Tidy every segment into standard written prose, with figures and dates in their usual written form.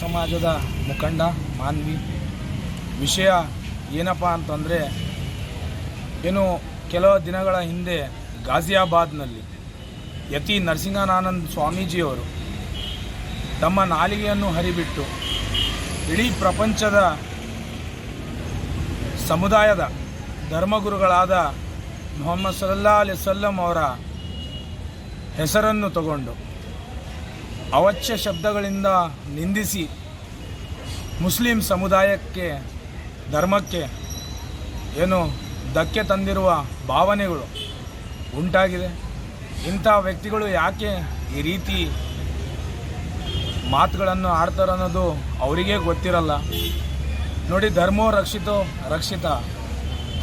ಸಮಾಜದ ಮುಖಂಡ ಮಾನ್ವಿ. ವಿಷಯ ಏನಪ್ಪ ಅಂತಂದರೆ, ಕೆಲವು ದಿನಗಳ ಹಿಂದೆ ಗಾಜಿಯಾಬಾದ್ನಲ್ಲಿ ಯತಿ ನರಸಿಂಹಾನಂದ ಸ್ವಾಮೀಜಿಯವರು ತಮ್ಮ ನಾಲಿಗೆಯನ್ನು ಹರಿಬಿಟ್ಟು ಇಡೀ ಪ್ರಪಂಚದ ಸಮುದಾಯದ ಧರ್ಮಗುರುಗಳಾದ ಮೊಹಮ್ಮದ್ ಸಲ್ಲಲ್ಲಾಹು ಅಲೈಹಿ ವಸಲ್ಲಂ ಅವರ ಹೆಸರನ್ನು ತಗೊಂಡು ಅವಾಚ್ಯ ಶಬ್ದಗಳಿಂದ ನಿಂದಿಸಿ ಮುಸ್ಲಿಂ ಸಮುದಾಯಕ್ಕೆ ಧರ್ಮಕ್ಕೆ ಧಕ್ಕೆ ತಂದಿರುವ ಭಾವನೆಗಳು ಉಂಟಾಗಿದೆ. ಇಂಥ ವ್ಯಕ್ತಿಗಳು ಯಾಕೆ ಈ ರೀತಿ ಮಾತುಗಳನ್ನು ಆಡ್ತಾರೆ ಅನ್ನೋದು ಅವರಿಗೆ ಗೊತ್ತಿರಲ್ಲ. ನೋಡಿ, ಧರ್ಮೋ ರಕ್ಷಿತ.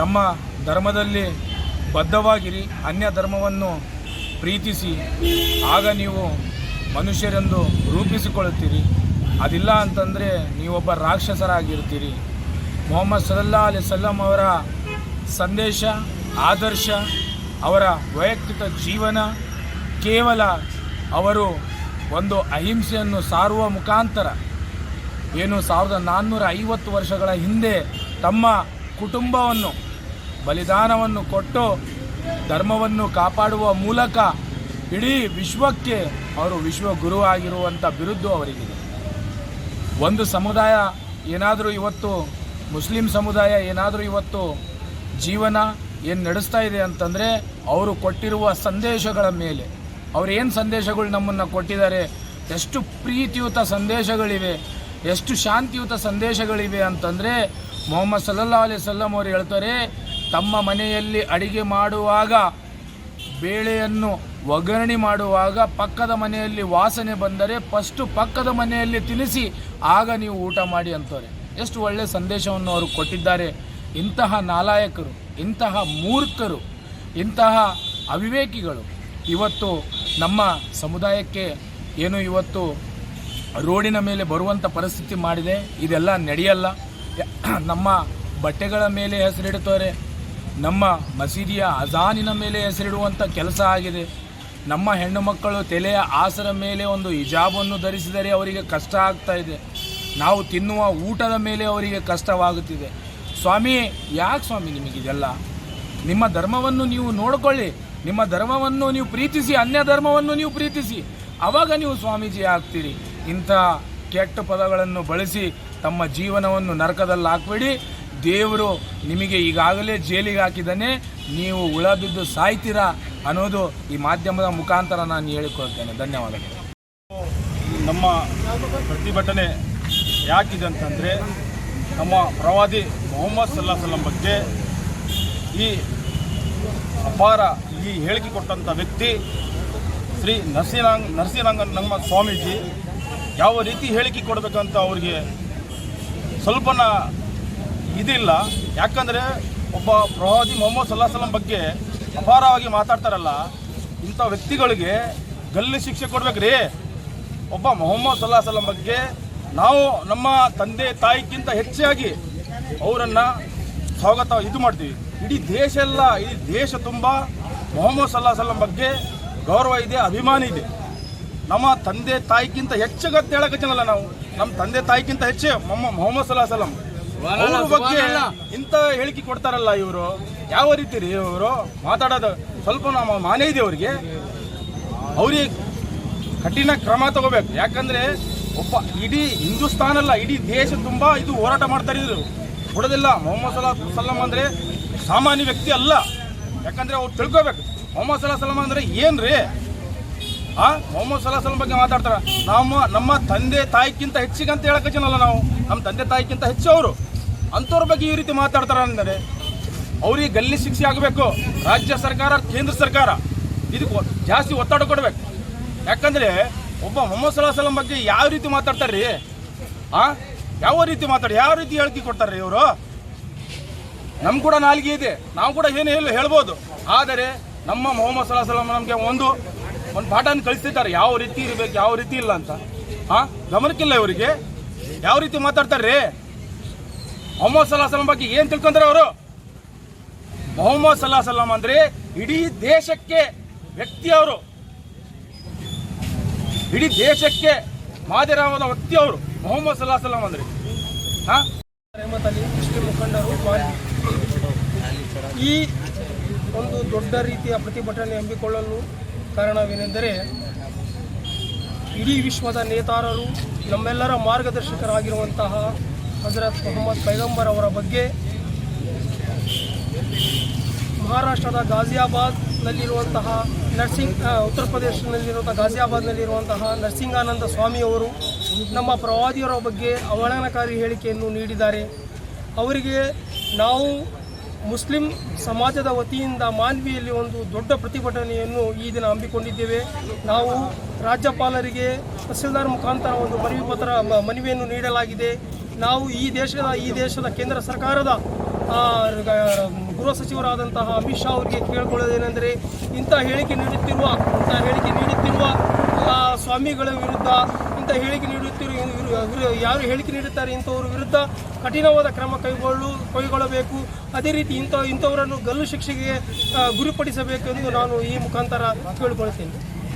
ತಮ್ಮ ಧರ್ಮದಲ್ಲಿ ಬದ್ಧವಾಗಿರಿ, ಅನ್ಯ ಧರ್ಮವನ್ನು ಪ್ರೀತಿಸಿ, ಆಗ ನೀವು ಮನುಷ್ಯರೆಂದು ರೂಪಿಸಿಕೊಳ್ಳುತ್ತೀರಿ. ಅದಿಲ್ಲ ಅಂತಂದರೆ ನೀವೊಬ್ಬ ರಾಕ್ಷಸರಾಗಿರ್ತೀರಿ. ಮೊಹಮ್ಮದ್ ಸಲ್ಲಲ್ಲಾಹು ಅಲೈಹಿ ವಸಲ್ಲಂ ಅವರ ಸಂದೇಶ, ಆದರ್ಶ, ಅವರ ವೈಯಕ್ತಿಕ ಜೀವನ ಕೇವಲ ಅವರು ಒಂದು ಅಹಿಂಸೆಯನ್ನು ಸಾರುವ ಮುಖಾಂತರ 1450 ವರ್ಷಗಳ ಹಿಂದೆ ತಮ್ಮ ಕುಟುಂಬವನ್ನು ಬಲಿದಾನವನ್ನು ಕೊಟ್ಟು ಧರ್ಮವನ್ನು ಕಾಪಾಡುವ ಮೂಲಕ ಇಡೀ ವಿಶ್ವಕ್ಕೆ ಅವರು ವಿಶ್ವಗುರು ಆಗಿರುವಂಥ ಬಿರುದು ಅವರಿಗಿದೆ. ಒಂದು ಸಮುದಾಯ ಏನಾದರೂ ಇವತ್ತು, ಮುಸ್ಲಿಂ ಸಮುದಾಯ ಏನಾದರೂ ಇವತ್ತು ಜೀವನ ಏನು ನಡೆಸ್ತಾ ಇದೆ ಅಂತಂದರೆ ಅವರು ಕೊಟ್ಟಿರುವ ಸಂದೇಶಗಳ ಮೇಲೆ. ಅವರು ಏನು ಸಂದೇಶಗಳು ನಮ್ಮನ್ನು ಕೊಟ್ಟಿದ್ದಾರೆ, ಎಷ್ಟು ಪ್ರೀತಿಯುತ ಸಂದೇಶಗಳಿವೆ, ಎಷ್ಟು ಶಾಂತಿಯುತ ಸಂದೇಶಗಳಿವೆ ಅಂತಂದರೆ, ಮೊಹಮ್ಮದ್ ಸಲ್ಲಲ್ಲಾಹು ಅಲೈಹಿ ವಸಲ್ಲಂ ಅವರು ಹೇಳ್ತಾರೆ, ತಮ್ಮ ಮನೆಯಲ್ಲಿ ಅಡಿಗೆ ಮಾಡುವಾಗ, ಬೇಳೆಯನ್ನು ಒಗ್ಗರಣೆ ಮಾಡುವಾಗ ಪಕ್ಕದ ಮನೆಯಲ್ಲಿ ವಾಸನೆ ಬಂದರೆ ಫಸ್ಟು ಪಕ್ಕದ ಮನೆಯಲ್ಲಿ ತಿನ್ನಿಸಿ, ಆಗ ನೀವು ಊಟ ಮಾಡಿ ಅಂತಾರೆ. ಎಷ್ಟು ಒಳ್ಳೆಯ ಸಂದೇಶವನ್ನು ಅವರು ಕೊಟ್ಟಿದ್ದಾರೆ. ಇಂತಹ ನಾಲಾಯಕರು, ಇಂತಹ ಮೂರ್ಖರು, ಇಂತಹ ಅವಿವೇಕಿಗಳು ಇವತ್ತು ನಮ್ಮ ಸಮುದಾಯಕ್ಕೆ ಇವತ್ತು ರೋಡಿನ ಮೇಲೆ ಬರುವಂಥ ಪರಿಸ್ಥಿತಿ ಮಾಡಿದೆ. ಇದೆಲ್ಲ ನಡೆಯಲ್ಲ. ನಮ್ಮ ಬಟ್ಟೆಗಳ ಮೇಲೆ ಹೆಸರಿಡುತ್ತಾರೆ, ನಮ್ಮ ಮಸೀದಿಯ ಅಜಾನಿನ ಮೇಲೆ ಹೆಸರಿಡುವಂಥ ಕೆಲಸ ಆಗಿದೆ. ನಮ್ಮ ಹೆಣ್ಣು ಮಕ್ಕಳು ತಲೆಯ ಆಸರ ಮೇಲೆ ಒಂದು ಹಿಜಾಬನ್ನು ಧರಿಸಿದರೆ ಅವರಿಗೆ ಕಷ್ಟ ಆಗ್ತಾ ಇದೆ. ನಾವು ತಿನ್ನುವ ಊಟದ ಮೇಲೆ ಅವರಿಗೆ ಕಷ್ಟವಾಗುತ್ತಿದೆ. ಸ್ವಾಮಿ, ಯಾಕೆ ಸ್ವಾಮಿ ನಿಮಗಿದೆಲ್ಲ? ನಿಮ್ಮ ಧರ್ಮವನ್ನು ನೀವು ನೋಡಿಕೊಳ್ಳಿ, ನಿಮ್ಮ ಧರ್ಮವನ್ನು ನೀವು ಪ್ರೀತಿಸಿ, ಅನ್ಯ ಧರ್ಮವನ್ನು ನೀವು ಪ್ರೀತಿಸಿ, ಆವಾಗ ನೀವು ಸ್ವಾಮೀಜಿ ಆಗ್ತೀರಿ. ಇಂಥ ಕೆಟ್ಟ ಪದಗಳನ್ನು ಬಳಸಿ ತಮ್ಮ ಜೀವನವನ್ನು ನರಕದಲ್ಲಿ ಹಾಕಬೇಡಿ. ದೇವರು ನಿಮಗೆ ಈಗಾಗಲೇ ಜೈಲಿಗೆ ಹಾಕಿದ್ದಾನೆ, ನೀವು ಉಳಬಿದ್ದು ಸಾಯ್ತೀರಾ ಅನ್ನೋದು ಈ ಮಾಧ್ಯಮದ ಮುಖಾಂತರ ನಾನು ಹೇಳಿಕೊಳ್ತೇನೆ. ಧನ್ಯವಾದಗಳು. ನಮ್ಮ ಪ್ರತಿಭಟನೆ ಯಾಕಿದೆ ಅಂತಂದರೆ, ನಮ್ಮ ಪ್ರವಾದಿ ಮೊಹಮ್ಮದ್ ಸಲ್ಲಲ್ಲಾಹು ಅಲೈಹಿ ವಸಲ್ಲಂ ಬಗ್ಗೆ ಈ ಅಪಾರ ಹೇಳಿಕೆ ಕೊಟ್ಟಂಥ ವ್ಯಕ್ತಿ ಶ್ರೀ ನರಸಿಂಹಾನಂದ ಸ್ವಾಮೀಜಿ ಯಾವ ರೀತಿ ಹೇಳಿಕೆ ಕೊಡಬೇಕಂತ ಅವ್ರಿಗೆ ಸ್ವಲ್ಪನ ಇದಿಲ್ಲ. ಯಾಕಂದರೆ ಒಬ್ಬ ಪ್ರವಾದಿ ಮೊಹಮ್ಮದ್ ಸಲ್ಲಲ್ಲಾಹು ಅಲೈಹಿ ವಸಲ್ಲಂ ಬಗ್ಗೆ ಅಪಾರವಾಗಿ ಮಾತಾಡ್ತಾರಲ್ಲ, ಇಂಥ ವ್ಯಕ್ತಿಗಳಿಗೆ ಗಲ್ಲು ಶಿಕ್ಷೆ ಕೊಡ್ಬೇಕ್ರಿ. ಒಬ್ಬ ಮೊಹಮ್ಮದ್ ಸಲ್ಲಲ್ಲಾಹು ಅಲೈಹಿ ವಸಲ್ಲಂ ಬಗ್ಗೆ ನಾವು ನಮ್ಮ ತಂದೆ ತಾಯಿಗಿಂತ ಹೆಚ್ಚಾಗಿ ಅವರನ್ನು ಸ್ವಾಗತ ಮಾಡ್ತೀವಿ. ಇಡೀ ದೇಶ ತುಂಬ ಮೊಹಮ್ಮದ್ ಸಲ್ಲಲ್ಲಾಹು ಅಲೈಹಿ ವಸಲ್ಲಂ ಬಗ್ಗೆ ಗೌರವ ಇದೆ, ಅಭಿಮಾನ ಇದೆ. ನಮ್ಮ ತಂದೆ ತಾಯಿಗಿಂತ ಹೆಚ್ಚಗತ್ತೆ ಹೇಳಕತ್ತಲ್ಲ ನಾವು, ನಮ್ಮ ತಂದೆ ತಾಯಿಗಿಂತ ಹೆಚ್ಚೆ ಮೊಹಮ್ಮದ್ ಸಲ್ಲಲ್ಲಾಹು ಅಲೈಹಿ ವಸಲ್ಲಂ ಅವ್ರ ಬಗ್ಗೆ ಇಂಥ ಹೇಳಿಕೆ ಕೊಡ್ತಾರಲ್ಲ ಇವರು. ಯಾವ ರೀತಿ ರೀ ಇವರು ಮಾತಾಡೋದು? ಸ್ವಲ್ಪ ನಮ್ಮ ಮಾನೇ ಇದೆ ಅವ್ರಿಗೆ ಕಠಿಣ ಕ್ರಮ ತಗೋಬೇಕು. ಯಾಕಂದರೆ ಒಬ್ಬ ಇಡೀ ಹಿಂದೂಸ್ತಾನಲ್ಲ, ಇಡೀ ದೇಶ ತುಂಬ ಇದು ಹೋರಾಟ ಮಾಡ್ತಾರೆ. ಇದ್ರು ಬಿಡೋದಿಲ್ಲ. ಮೊಹಮ್ಮದ್ ಸಲ್ಲಲ್ಲಾಹು ಅಲೈಹಿ ವಸಲ್ಲಂ ಅಂದರೆ ಸಾಮಾನ್ಯ ವ್ಯಕ್ತಿ ಅಲ್ಲ. ಯಾಕಂದರೆ ಅವ್ರು ತಿಳ್ಕೋಬೇಕು ಮೊಹಮ್ಮದ್ ಸಲ್ಲಲ್ಲಾಹು ಅಲೈಹಿ ವಸಲ್ಲಂ ಅಂದರೆ ಏನು ರೀ. ಮೊಹಮ್ಮದ್ ಸಲ್ಲಲ್ಲಾಹು ಅಲೈಹಿ ವಸಲ್ಲಂ ಬಗ್ಗೆ ಮಾತಾಡ್ತಾರೆ. ನಮ್ಮ ತಂದೆ ತಾಯಿಗಿಂತ ಹೆಚ್ಚಿಗೆ ಅಂತ ಹೇಳಕತ್ತೇನಲ್ಲ ನಾವು, ನಮ್ಮ ತಂದೆ ತಾಯಿಗಿಂತ ಹೆಚ್ಚು ಅವರು. ಅಂಥವ್ರ ಬಗ್ಗೆ ಈ ರೀತಿ ಮಾತಾಡ್ತಾರೆ ಅಂದರೆ ಅವ್ರಿಗೆ ಗಲ್ಲಿ ಶಿಕ್ಷೆ ಆಗಬೇಕು. ರಾಜ್ಯ ಸರ್ಕಾರ, ಕೇಂದ್ರ ಸರ್ಕಾರ ಇದಕ್ಕೆ ಜಾಸ್ತಿ ಒತ್ತಡ ಕೊಡಬೇಕು. ಯಾಕಂದರೆ ಒಬ್ಬ ಮೊಹಮ್ಮದ್ ಸಲ್ಲಲ್ಲಾಹು ಅಲೈಹಿ ವಸಲ್ಲಂ ಬಗ್ಗೆ ಯಾವ ರೀತಿ ಮಾತಾಡ್ತಾರೆ ರೀ, ಯಾವ ರೀತಿ ಹೇಳಿಕೆ ಕೊಡ್ತಾರೆ ರೀ ಇವರು. ನಮ್ಗೆ ಕೂಡ ನಾಲಿಗೆ ಇದೆ, ನಾವು ಕೂಡ ಏನು ಹೇಳ್ಬೋದು. ಆದರೆ ನಮ್ಮ ಮೊಹಮ್ಮದ್ ಸಲ್ಲಲ್ಲಾಹು ಅಲೈಹಿ ವಸಲ್ಲಂ ನಮಗೆ ಒಂದು ಪಾಠನ ಕಳಿಸ್ತಿದ್ದಾರೆ, ಯಾವ ರೀತಿ ಇರಬೇಕು, ಯಾವ ರೀತಿ ಇಲ್ಲ ಅಂತ. ಗಮನಕ್ಕಿಲ್ಲ ಇವರಿಗೆ. ಯಾವ ರೀತಿ ಮಾತಾಡ್ತಾರೆ ರೀ. ಮೊಹಮ್ಮದ್ ಸಲ್ಲಲ್ಲಾಹು ಅಲೈಹಿ ವಸಲ್ಲಂ ಬಗ್ಗೆ ಏನು ತಿಳ್ಕೊಂತಾರೆ ಅವರು? ಮೊಹಮ್ಮದ್ ಸಲ್ಲಲ್ಲಾಹು ಅಲೈಹಿ ವಸಲ್ಲಂ ಅಂದರೆ ಇಡೀ ದೇಶಕ್ಕೆ ವ್ಯಕ್ತಿ ಅವರು, ಇಡೀ ದೇಶಕ್ಕೆ ಮಾದರಿಯಾದ ವ್ಯಕ್ತಿ ಅವರು. ಮೊಹಮ್ಮದ್ ಸಲಾ ಸಲಂ ಅಂದ್ರೆ ಹಾಂ ರೆಹಮತ್ ಅಲಿ ಮುಸ್ಲಿಂ ಮುಖಂಡರು ಮಾನ್ವಿ ಈ ಒಂದು ದೊಡ್ಡ ರೀತಿಯ ಪ್ರತಿಭಟನೆ ಹಮ್ಮಿಕೊಳ್ಳಲು ಕಾರಣವೇನೆಂದರೆ ಇಡೀ ವಿಶ್ವದ ನೇತಾರರು ನಮ್ಮೆಲ್ಲರ ಮಾರ್ಗದರ್ಶಕರಾಗಿರುವಂತಹ ಹಜರತ್ ಮೊಹಮ್ಮದ್ ಪೈಗಂಬರ್ ಅವರ ಬಗ್ಗೆ ಮಹಾರಾಷ್ಟ್ರದ ಗಾಜಿಯಾಬಾದ್ನಲ್ಲಿರುವಂತಹ ಉತ್ತರ ಪ್ರದೇಶದಲ್ಲಿರುವಂತಹ ಗಾಜಿಯಾಬಾದ್ನಲ್ಲಿರುವಂತಹ ನರಸಿಂಗಾನಂದ ಸ್ವಾಮಿಯವರು ನಮ್ಮ ಪ್ರವಾದಿಯವರ ಬಗ್ಗೆ ಅವಹೇಳನಕಾರಿ ಹೇಳಿಕೆಯನ್ನು ನೀಡಿದ್ದಾರೆ. ಅವರಿಗೆ ನಾವು ಮುಸ್ಲಿಂ ಸಮಾಜದ ವತಿಯಿಂದ ಮಾನ್ವಿಯಲ್ಲಿ ಒಂದು ದೊಡ್ಡ ಪ್ರತಿಭಟನೆಯನ್ನು ಈ ದಿನ ಹಮ್ಮಿಕೊಂಡಿದ್ದೇವೆ. ನಾವು ರಾಜ್ಯಪಾಲರಿಗೆ ತಹಸೀಲ್ದಾರ್ ಮುಖಾಂತರ ಒಂದು ಮನವಿಯನ್ನು ನೀಡಲಾಗಿದೆ. ನಾವು ಈ ದೇಶದ ಕೇಂದ್ರ ಸರ್ಕಾರದ ಗೃಹ ಸಚಿವರಾದಂತಹ ಅಮಿತ್ ಶಾ ಅವರಿಗೆ ಕೇಳಿಕೊಳ್ಳೋದೇನೆಂದರೆ ಇಂಥ ಹೇಳಿಕೆ ನೀಡುತ್ತಿರುವ ಸ್ವಾಮಿಗಳ ವಿರುದ್ಧ ಯಾರು ಹೇಳಿಕೆ ನೀಡುತ್ತಾರೆ ಇಂಥವ್ರ ವಿರುದ್ಧ ಕಠಿಣವಾದ ಕ್ರಮ ಕೈಗೊಳ್ಳಬೇಕು. ಅದೇ ರೀತಿ ಇಂಥವರನ್ನು ಗಲ್ಲು ಶಿಕ್ಷೆಗೆ ಗುರಿಪಡಿಸಬೇಕು ಎಂದು ನಾನು ಈ ಮುಖಾಂತರ ಕೇಳಿಕೊಳ್ಳುತ್ತೇನೆ.